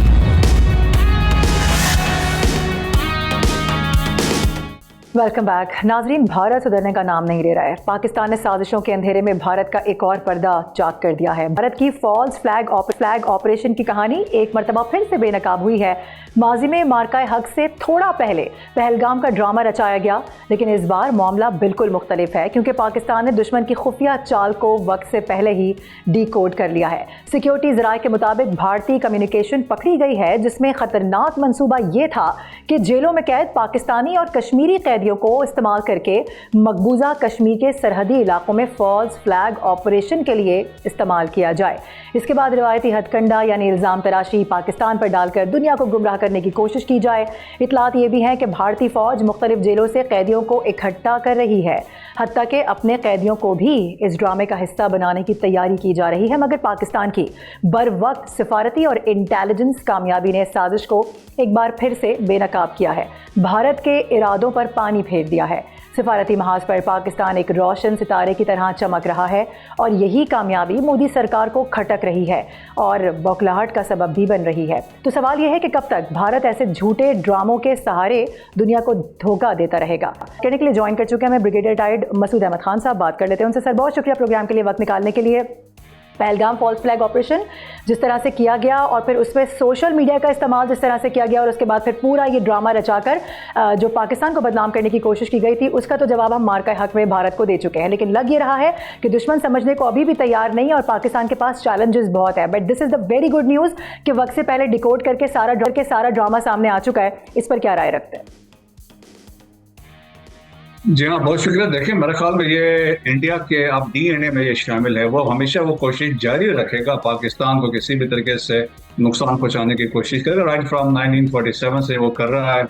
Welcome back. नाजरीन, भारत सुधरने का नाम नहीं ले रहा है। पाकिस्तान ने साजिशों के अंधेरे में भारत का एक और पर्दा चाक कर दिया है। भारत की फॉल्स फ्लैग ऑपरेशन की कहानी एक मरतबा फिर से बेनकाब हुई है। माजी में मार्का हक से थोड़ा पहले पहलगाम का ड्रामा रचाया गया, लेकिन इस बार मामला बिल्कुल मुख्तलिफ है, क्योंकि पाकिस्तान ने दुश्मन की खुफिया चाल को वक्त से पहले ही डिकोड कर लिया है। सिक्योरिटी ज़राए के मुताबिक भारतीय कम्युनिकेशन पकड़ी गई है, जिसमें खतरनाक मंसूबा ये था कि जेलों में कैद पाकिस्तानी और कश्मीरी कैदियों को इस्तेमाल करके मकबूजा कश्मीर के सरहदी इलाकों में फॉल्स फ्लैग ऑपरेशन के लिए इस्तेमाल किया जाए। इसके बाद रिवायती हथकंडा यानी इल्ज़ाम तराशी पाकिस्तान पर डालकर दुनिया को गुमराह करने की कोशिश की जाए। इतलात ये भी हैं कि भारतीय फौज मुख्तलिफ जेलों से कैदियों को इकट्ठा कर रही है, हत्ता कि अपने कैदियों को भी इस ड्रामे का हिस्सा बनाने की तैयारी की जा रही है। मगर पाकिस्तान की बर वक्त सिफारती और इंटेलिजेंस कामयाबी ने साजिश को एक बार फिर से बेनकाब किया है, भारत के इरादों पर पानी फेर दिया है। सिफारती महाज पर पाकिस्तान एक रोशन सितारे की तरह चमक रहा है, और यही कामयाबी मोदी सरकार को खटक रही है और बौखलाहट का सबब भी बन रही है। तो सवाल यह है कि कब तक भारत ऐसे झूठे ड्रामों के सहारे दुनिया को धोखा देता रहेगा। कहने के लिए ज्वाइन कर चुके हैं मैं ब्रिगेडियर टाइड मसूद अहमद खान साहब, बात कर लेते हैं उनसे। सर, बहुत शुक्रिया प्रोग्राम के लिए वक्त निकालने के लिए। पहलगाम फॉल्स फ्लैग ऑपरेशन जिस तरह से किया गया, और फिर उसमें सोशल मीडिया का इस्तेमाल जिस तरह से किया गया, और उसके बाद फिर पूरा ये ड्रामा रचाकर जो पाकिस्तान को बदनाम करने की कोशिश की गई थी, उसका तो जवाब हम मार्का हक में भारत को दे चुके हैं। लेकिन लग ये रहा है कि दुश्मन समझने को अभी भी तैयार नहीं, और पाकिस्तान के पास चैलेंजेस बहुत है। But this is the very good news कि वक्त से पहले डिकोड करके सारा ड्रामा सामने आ चुका है। इस पर क्या राय रखते हैं? जी हाँ, बहुत शुक्रिया। देखिए, मेरे ख्याल में ये इंडिया के आप DNA में ये शामिल है। वो हमेशा वो कोशिश जारी रखेगा पाकिस्तान को किसी भी तरीके से नुकसान पहुंचाने की कोशिश करेगा। राइट फ्रॉम 1947 से वो कर रहा है,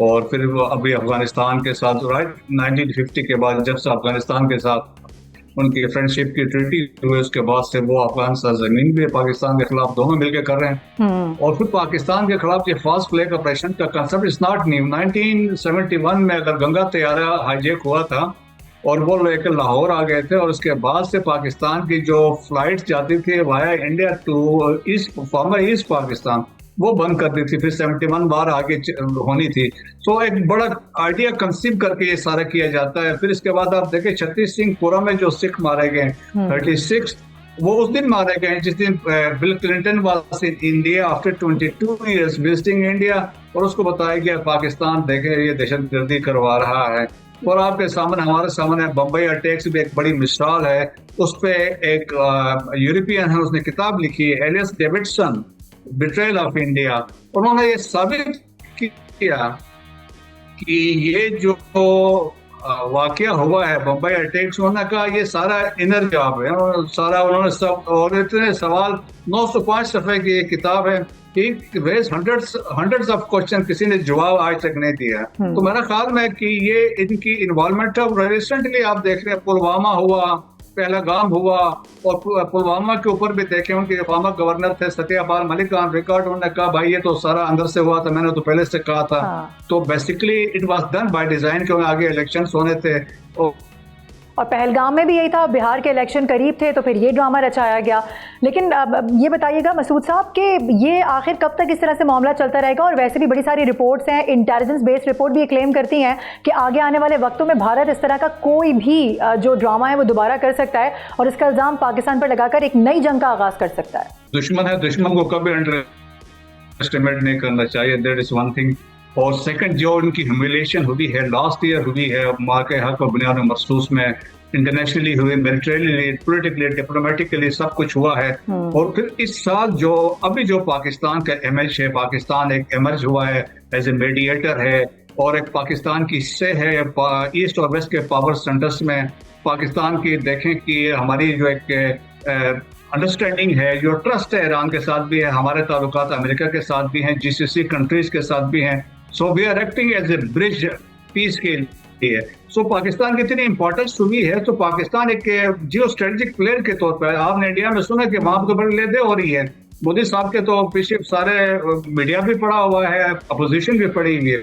और फिर वो अभी अफगानिस्तान के साथ राइट 1950 के बाद जब से अफगानिस्तान के साथ उनकी फ्रेंडशिप की ट्रीटी हुई, उसके बाद से वो अफगान सरजमीन भी पाकिस्तान के खिलाफ दोनों मिलकर कर रहे हैं। और फिर पाकिस्तान के खिलाफ ये फास्ट फ्लैग ऑपरेशन का कंसेप्ट इज नॉट न्यू। 1971 में अगर गंगा तैयारा हाईजैक हुआ था और वो लेकर लाहौर आ गए थे, और उसके बाद से पाकिस्तान की जो फ्लाइट्स जाती थी via India to former East Pakistan, वो बंद कर दी थी। फिर 71 बार आगे होनी थी। तो एक बड़ा आइडिया कंसीव करके ये सारा किया जाता है। फिर इसके बाद आप देखें 36 सिंहपुरा में जो सिख मारे गए 36, वो उस दिन मारे गए जिस दिन bill Clinton was in India after 22 years visiting India, और उसको बताया गया पाकिस्तान देखे ये दहशतगर्दी करवा रहा है। और आपके सामने हमारे सामने बम्बई अटैक्स भी एक बड़ी मिसाल है। उस पर एक यूरोपियन है, उसने किताब लिखी है, Elias Davidson, betrayal of India. उन्होंने ये साबित किया कि ये जो वाकया हुआ है बम्बई अटैक्स होने का, ये सारा इनर जॉब है। और सारा उन्होंने सब, और इतने सवाल 905 सफ़े की किताब है, he raised hundreds of question, किसी ने जवाब आज तक नहीं दिया। तो मेरा ख्याल में कि ये इनकी इन्वॉल्वमेंट है। रिसेंटली आप देख रहे हैं पुलवामा हुआ, पहलगाम हुआ, और पुलवामा के ऊपर भी देखे उनके फॉर्मर गवर्नर थे सत्यपाल मलिक ऑन रिकॉर्ड, उन्होंने कहा भाई ये तो सारा अंदर से हुआ था, मैंने तो पहले से कहा था। तो basically it was done by design, क्योंकि आगे इलेक्शंस होने थे। और पहलगाम में भी यही था, बिहार के इलेक्शन करीब थे तो फिर ये ड्रामा रचाया गया। लेकिन अब ये बताइएगा मसूद साहब कि ये आखिर कब तक इस तरह से मामला चलता रहेगा? और वैसे भी बड़ी सारी रिपोर्ट्स हैं, इंटेलिजेंस बेस्ड रिपोर्ट भी ये क्लेम करती हैं कि आगे आने वाले वक्तों में भारत इस तरह का कोई भी जो ड्रामा है वो दोबारा कर सकता है और इसका इल्ज़ाम पाकिस्तान पर लगाकर एक नई जंग का आगाज़ कर सकता है। दुश्मन है, दुश्मन को कभी अंडर एस्टिमेट नहीं करना चाहिए, दैट इज वन थिंग। और सेकंड, जो उनकी ह्यूमिलिएशन हुई है लास्ट ईयर हुई है माँ के हक और बुनियाद महसूस में, इंटरनेशनली हुई, मिलिट्रीली, पॉलिटिकली, डिप्लोमेटिकली सब कुछ हुआ है। और फिर इस साल जो अभी जो पाकिस्तान का इमेज है, पाकिस्तान एक इमर्ज हुआ है एज ए मीडिएटर है, और एक पाकिस्तान की हिस्से है ईस्ट और वेस्ट के पावर सेंटर्स में। पाकिस्तान की देखें कि हमारी जो एक अंडरस्टैंडिंग है, जो ट्रस्ट है ईरान के साथ भी है, हमारे ताल्लुकात अमेरिका के साथ भी हैं, GCC कंट्रीज के साथ भी हैं। So we are acting as a bridge piece के लिए। सो पाकिस्तान की इतनी इंपॉर्टेंस हुई है, तो पाकिस्तान एक जियो स्ट्रेटेजिक प्लेयर के तौर पर, आपने इंडिया में सुना कि वहां पर बड़ी ले दे हो रही है। मोदी साहब के तो पीछे सारे मीडिया भी पड़ा हुआ है, अपोजिशन भी पड़ी हुई है।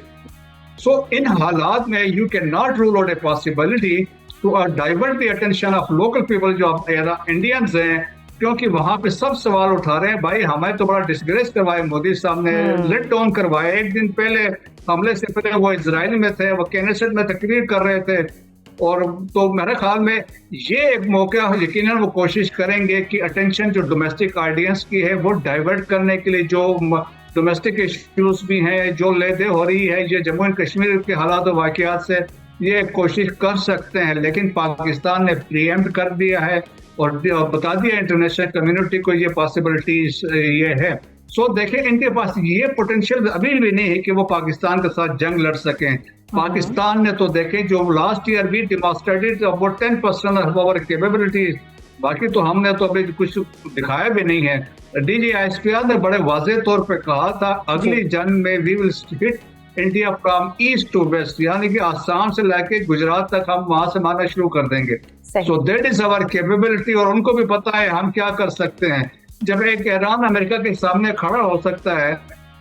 सो इन हालात में you can not rule out a possibility to divert the attention of local people जो इंडियंस हैं, क्योंकि वहां पे सब सवाल उठा रहे हैं भाई हमें तो बड़ा डिसग्रेस करवाए मोदी साहब ने, लेट डाउन करवाए। एक दिन पहले हमले से पहले वो इजराइल में थे, वो केनेसेट में तकरीर कर रहे थे। और तो मेरे ख्याल में ये एक मौका यकीनन वो कोशिश करेंगे कि अटेंशन जो डोमेस्टिक ऑडियंस की है वो डाइवर्ट करने के लिए, जो डोमेस्टिक इश्यूज भी हैं, जो ले दे हो रही है, ये जम्मू एंड कश्मीर के हालात और वाक़यात से ये कोशिश कर सकते हैं। लेकिन पाकिस्तान ने प्रीएम्प्ट कर दिया है और बता दिया इंटरनेशनल कम्युनिटी को ये पॉसिबिलिटीज ये है। सो देखें, इनके पास ये पोटेंशियल अभी भी नहीं है कि वो पाकिस्तान के साथ जंग लड़ सकें। पाकिस्तान ने तो देखें जो लास्ट ईयर भी demonstrated about 10% of our capabilities, बाकी तो हमने तो अभी कुछ दिखाया भी नहीं है। DGISPR ने बड़े वाज़ेह तौर पे कहा था अगली जंग में we will hit India from east to west, यानी कि आसाम से लेके गुजरात तक हम वहां से मारना शुरू कर देंगे। So that is our capability. और उनको भी पता है हम क्या कर सकते हैं। जब एक ईरान अमेरिका के सामने खड़ा हो सकता है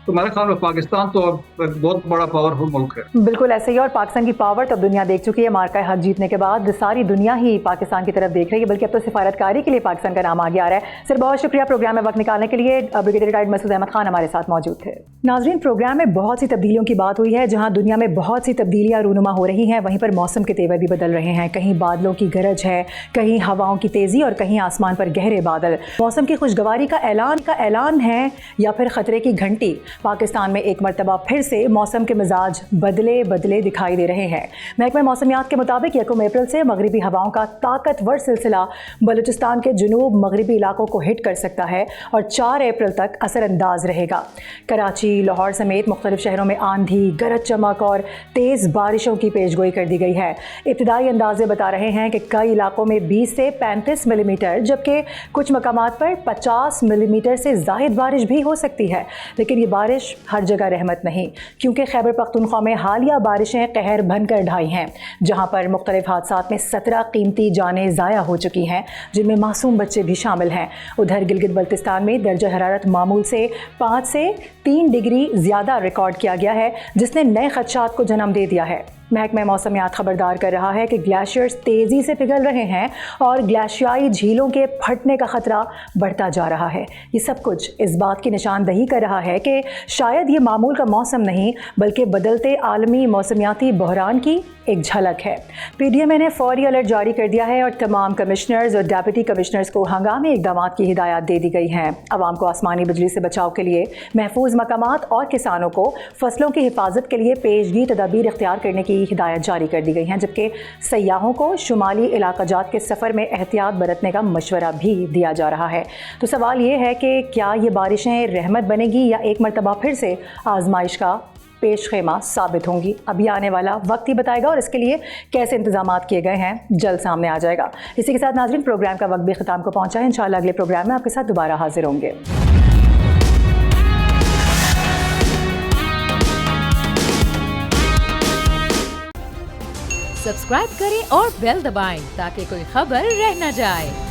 तो मेरे ख्याल में पाकिस्तान तो बहुत बड़ा पावरफुल मुल्क है। बिल्कुल ऐसे ही, और पाकिस्तान की पावर तब दुनिया देख चुकी है। मार्का हक जीतने के बाद सारी दुनिया ही पाकिस्तान की तरफ देख रही है, बल्कि अब तो सिफारतकारी के लिए पाकिस्तान का नाम आगे आ रहा है। सर बहुत शुक्रिया प्रोग्राम में वक्त निकालने के लिए। ब्रिगेडियर रिटायर्ड मसूद अहमद खान हमारे साथ मौजूद थे। नाजरीन, प्रोग्राम में बहुत सी तब्दीलियों की बात हुई है। जहाँ दुनिया में बहुत सी तब्दीलियाँ रूनुमा हो रही हैं, वहीं पर मौसम के तेवर भी बदल रहे हैं। कहीं बादलों की गरज है, कहीं हवाओं की तेज़ी और कहीं आसमान पर गहरे बादल। मौसम की खुशगवारी का ऐलान है या फिर खतरे की घंटी? पाकिस्तान में एक मरतबा फिर से मौसम के मिजाज बदले दिखाई दे रहे हैं। महकमा मौसमियात के मुताबिक 1 अप्रैल से मगरबी हवाओं का ताकतवर सिलसिला बलूचिस्तान के जुनूब मगरबी इलाकों को हिट कर सकता है और 4 अप्रैल तक असरअंदाज रहेगा। कराची, लाहौर समेत मुख्तलिफ शहरों में आंधी, गरज चमक और तेज़ बारिशों की पेशगोई कर दी गई है। इब्तदाई अंदाजे बता रहे हैं कि कई इलाकों में 20 से 35 मिलीमीटर, जबकि कुछ मकामात पर 50 मिलीमीटर से ज़ायद बारिश भी हो सकती है। लेकिन ये बारिश हर जगह रहमत नहीं, क्योंकि खैबर पख्तूनख्वा में हालिया बारिशें कहर बनकर ढाई हैं, जहां पर मुख्तलिफ हादसात में 17 कीमती जानें ज़ाया हो चुकी हैं, जिनमें मासूम बच्चे भी शामिल हैं। उधर गिलगित बल्तिस्तान में दर्जा हरारत मामूल से 5 से 3 डिग्री ज़्यादा रिकॉर्ड किया गया है, जिसने नए खदशात को जन्म दे दिया है। महकमा मौसमियात खबरदार कर रहा है कि ग्लेशियर्स तेज़ी से पिघल रहे हैं और ग्लेशियाई झीलों के फटने का ख़तरा बढ़ता जा रहा है। ये सब कुछ इस बात की निशानदही कर रहा है कि शायद ये मामूल का मौसम नहीं, बल्कि बदलते आलमी मौसमियाती बहरान की एक झलक है। PDMA ने फौरी अलर्ट जारी कर दिया है और तमाम कमिश्नर्स और डेप्यूटी कमिश्नर्स को हंगामी इक़दामात की हिदायत दे दी गई हैं। आवाम को आसमानी बिजली से बचाव के लिए महफूज मकामात और किसानों को फसलों की हिफाजत के लिए पेशगी तदाबीर इख्तियार करने की हिदायत जारी कर दी गई हैं, जबकि सयाहों को शुमाली इलाकाजात के सफ़र में एहतियात बरतने का मशवरा भी दिया जा रहा है। तो सवाल ये है कि क्या ये बारिशें रहमत बनेगी या एक मरतबा फिर से आजमाइश का पेश खेमा साबित होंगी? अभी आने वाला वक्त ही बताएगा और इसके लिए कैसे इंतजामात किए गए हैं जल्द सामने आ जाएगा। इसी के साथ नाज़रीन, प्रोग्राम का वक्त भी ख़िताम को पहुँचा है। इंशाअल्लाह अगले प्रोग्राम में आपके साथ दोबारा हाजिर होंगे। सब्सक्राइब करें और बेल दबाएं ताकि कोई खबर रह न जाए।